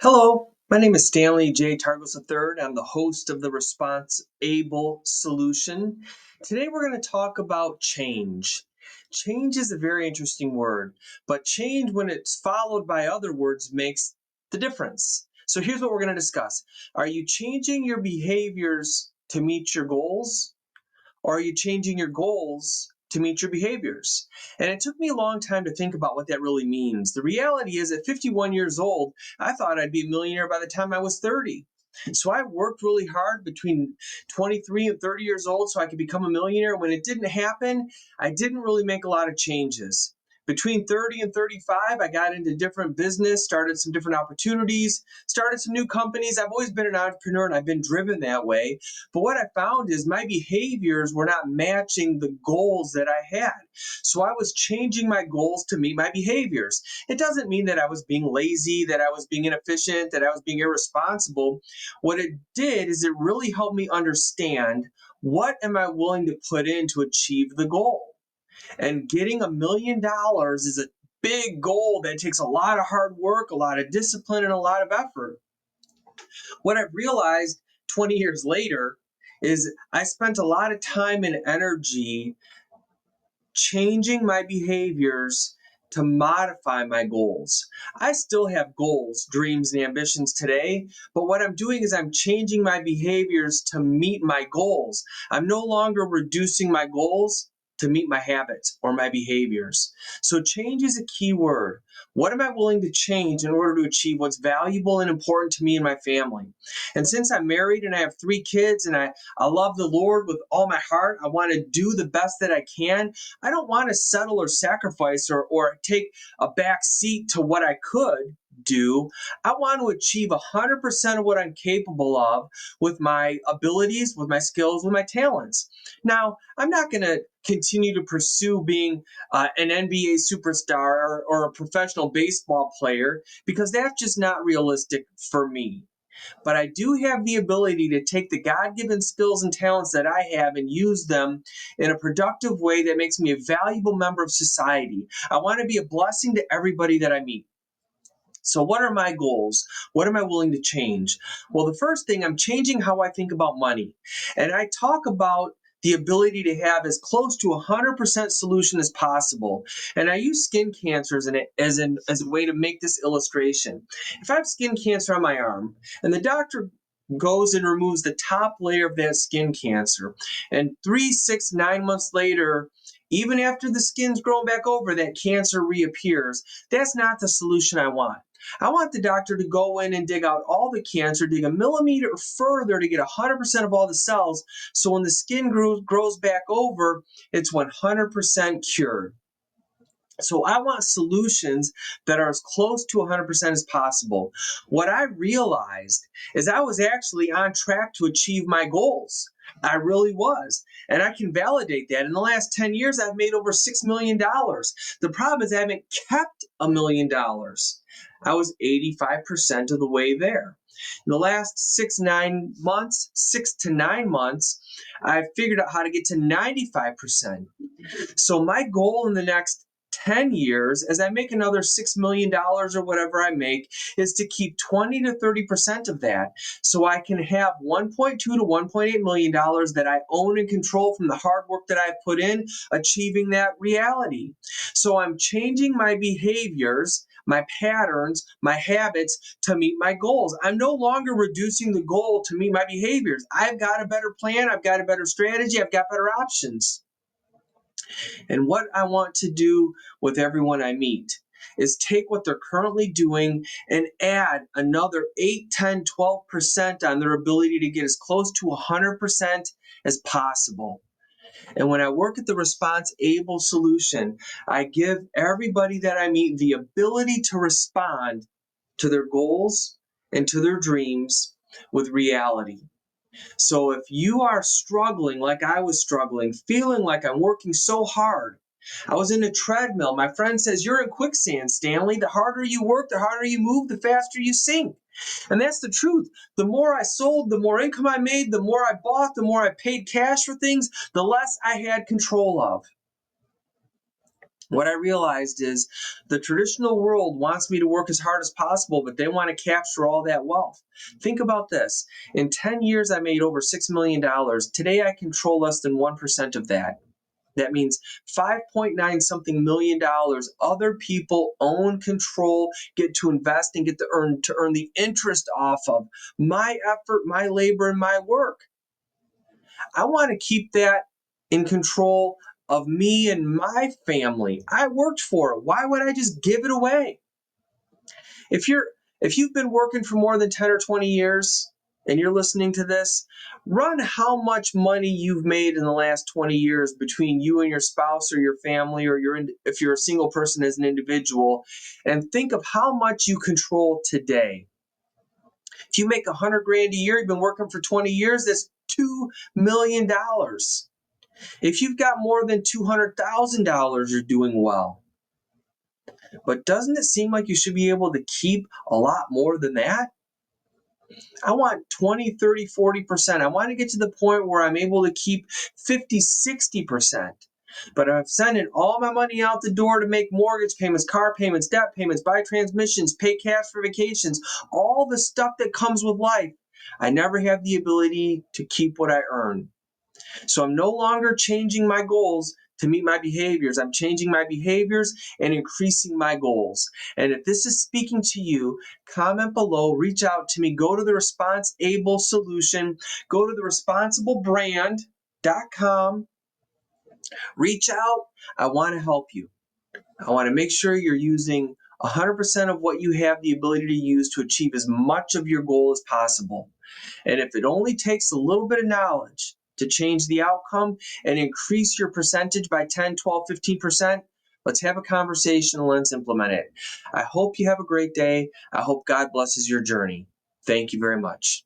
Hello, my name is Stanley J. Targos III. I'm the host of the Response Able Solution. Today we're going to talk about change. Change is a very interesting word, but change, when it's followed by other words, makes the difference. So here's what we're going to discuss. Are you changing your behaviors to meet your goals? Or are you changing your goals to meet your behaviors? And it took me a long time to think about what that really means. The reality is, at 51 years old, I thought I'd be a millionaire by the time I was 30. So I worked really hard between 23 and 30 years old so I could become a millionaire. When it didn't happen, I didn't really make a lot of changes. Between 30 and 35, I got into different business, started some different opportunities, started some new companies. I've always been an entrepreneur and I've been driven that way. But what I found is my behaviors were not matching the goals that I had. So I was changing my goals to meet my behaviors. It doesn't mean that I was being lazy, that I was being inefficient, that I was being irresponsible. What it did is it really helped me understand, what am I willing to put in to achieve the goal? And getting $1 million is a big goal that takes a lot of hard work, a lot of discipline, and a lot of effort. What I've realized 20 years later is I spent a lot of time and energy changing my behaviors to modify my goals. I still have goals, dreams, and ambitions today, but what I'm doing is I'm changing my behaviors to meet my goals. I'm no longer reducing my goals to meet my habits or my behaviors. So change is a key word. What am I willing to change in order to achieve what's valuable and important to me and my family? And since I'm married and I have 3 kids and I love the Lord with all my heart, I want to do the best that I can. I don't want to settle or sacrifice or take a back seat to what I could do. I want to achieve 100% of what I'm capable of with my abilities, with my skills, with my talents. Now, I'm not going to continue to pursue being an NBA superstar or a professional baseball player because that's just not realistic for me. But I do have the ability to take the God-given skills and talents that I have and use them in a productive way that makes me a valuable member of society. I want to be a blessing to everybody that I meet. So what are my goals? What am I willing to change? Well, the first thing, I'm changing how I think about money. And I talk about the ability to have as close to 100% solution as possible. And I use skin cancer as a way to make this illustration. If I have skin cancer on my arm and the doctor goes and removes the top layer of that skin cancer, and 3, 6, 9 months later, even after the skin's grown back over, that cancer reappears, that's not the solution I want. I want the doctor to go in and dig out all the cancer, dig a millimeter further to get 100% of all the cells. So when the skin grows back over, it's 100% cured. So I want solutions that are as close to 100% as possible. What I realized is I was actually on track to achieve my goals. I really was. And I can validate that. In the last 10 years, I've made over $6 million. The problem is I haven't kept $1 million. I was 85% of the way there. In the last 6 to 9 months, I figured out how to get to 95%. So my goal in the next 10 years, as I make another $6 million or whatever I make, is to keep 20 to 30% of that. So I can have $1.2 to $1.8 million that I own and control from the hard work that I've put in, achieving that reality. So I'm changing my behaviors, my patterns, my habits to meet my goals. I'm no longer reducing the goal to meet my behaviors. I've got a better plan. I've got a better strategy. I've got better options. And what I want to do with everyone I meet is take what they're currently doing and add another 8, 10, 12% on their ability to get as close to 100% as possible. And when I work at the Response Able Solution, I give everybody that I meet the ability to respond to their goals and to their dreams with reality. So if you are struggling like I was struggling, feeling like I'm working so hard, I was in a treadmill. My friend says, "You're in quicksand, Stanley. The harder you work, the harder you move, the faster you sink." And that's the truth. The more I sold, the more income I made, the more I bought, the more I paid cash for things, the less I had control of. What I realized is the traditional world wants me to work as hard as possible, but they want to capture all that wealth. Think about this. In 10 years, I made over $6 million. Today, I control less than 1% of that. That means 5.9 something million dollars other people own, control, get to invest, and get to earn the interest off of my effort, my labor, and my work. I want to keep that in control of me and my family. I worked for it. Why would I just give it away? If you've been working for more than 10 or 20 years and you're listening to this, run how much money you've made in the last 20 years between you and your spouse or your family, or if you're a single person as an individual, and think of how much you control today. If you make 100 grand a year, you've been working for 20 years, that's $2 million. If you've got more than $200,000, you're doing well. But doesn't it seem like you should be able to keep a lot more than that? I want 20, 30, 40%. I want to get to the point where I'm able to keep 50, 60%. But if I'm sending all my money out the door to make mortgage payments, car payments, debt payments, buy transmissions, pay cash for vacations, all the stuff that comes with life, I never have the ability to keep what I earn. So I'm no longer changing my goals to meet my behaviors. I'm changing my behaviors and increasing my goals. And if this is speaking to you, comment below, reach out to me, go to the Response Able Solution, go to the responsiblebrand.com, reach out. I want to help you. I want to make sure you're using 100% of what you have the ability to use to achieve as much of your goal as possible. And if it only takes a little bit of knowledge to change the outcome and increase your percentage by 10, 12, 15%, let's have a conversation and let's implement it. I hope you have a great day. I hope God blesses your journey. Thank you very much.